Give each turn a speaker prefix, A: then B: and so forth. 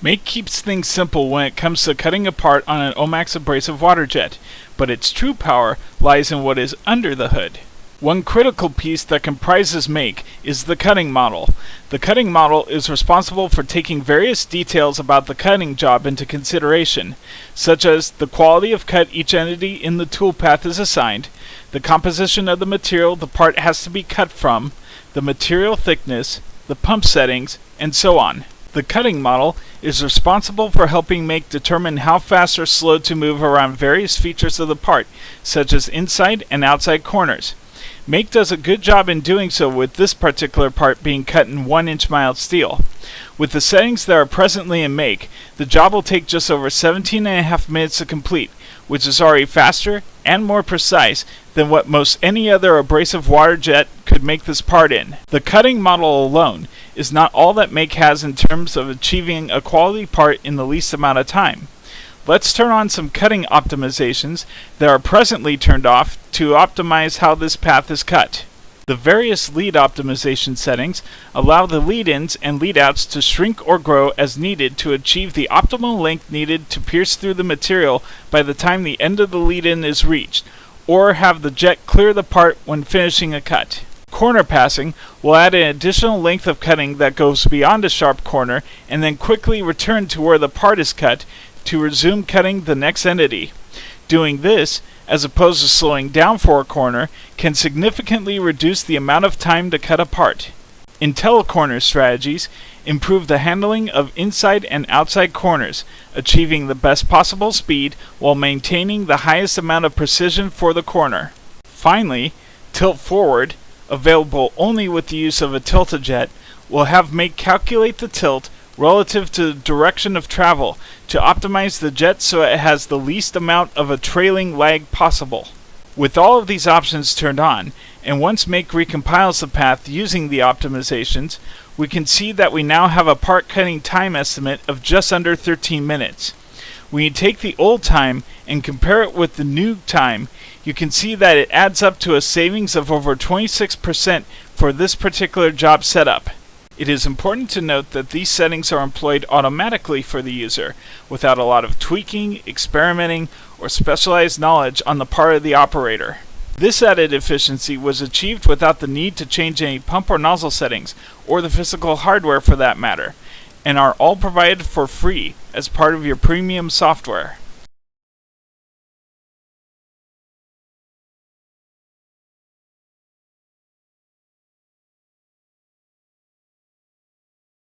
A: Make keeps things simple when it comes to cutting apart on an Omax abrasive water jet, but its true power lies in what is under the hood. One critical piece that comprises Make is the cutting model. The cutting model is responsible for taking various details about the cutting job into consideration, such as the quality of cut each entity in the toolpath is assigned, the composition of the material the part has to be cut from, the material thickness, the pump settings, and so on. The cutting model is responsible for helping Make determine how fast or slow to move around various features of the part, such as inside and outside corners. Make does a good job in doing so, with this particular part being cut in 1-inch mild steel. With the settings that are presently in Make, the job will take just over 17.5 minutes to complete, which is already faster and more precise than what most any other abrasive water jet could make this part in. The cutting model alone is not all that Make has in terms of achieving a quality part in the least amount of time. Let's turn on some cutting optimizations that are presently turned off to optimize how this path is cut. The various lead optimization settings allow the lead-ins and lead-outs to shrink or grow as needed to achieve the optimal length needed to pierce through the material by the time the end of the lead-in is reached, or have the jet clear the part when finishing a cut. Corner passing will add an additional length of cutting that goes beyond a sharp corner and then quickly return to where the part is cut to resume cutting the next entity. Doing this, as opposed to slowing down for a corner, can significantly reduce the amount of time to cut a part. IntelliCorner strategies improve the handling of inside and outside corners, achieving the best possible speed while maintaining the highest amount of precision for the corner. Finally, Tilt Forward, available only with the use of a tilt-a-jet, will have Make calculate the tilt relative to the direction of travel to optimize the jet so it has the least amount of a trailing lag possible. With all of these options turned on, and once Make recompiles the path using the optimizations, we can see that we now have a part cutting time estimate of just under 13 minutes. When you take the old time and compare it with the new time, you can see that it adds up to a savings of over 26% for this particular job setup. It is important to note that these settings are employed automatically for the user, without a lot of tweaking, experimenting, or specialized knowledge on the part of the operator. This added efficiency was achieved without the need to change any pump or nozzle settings, or the physical hardware for that matter, and are all provided for free as part of your premium software.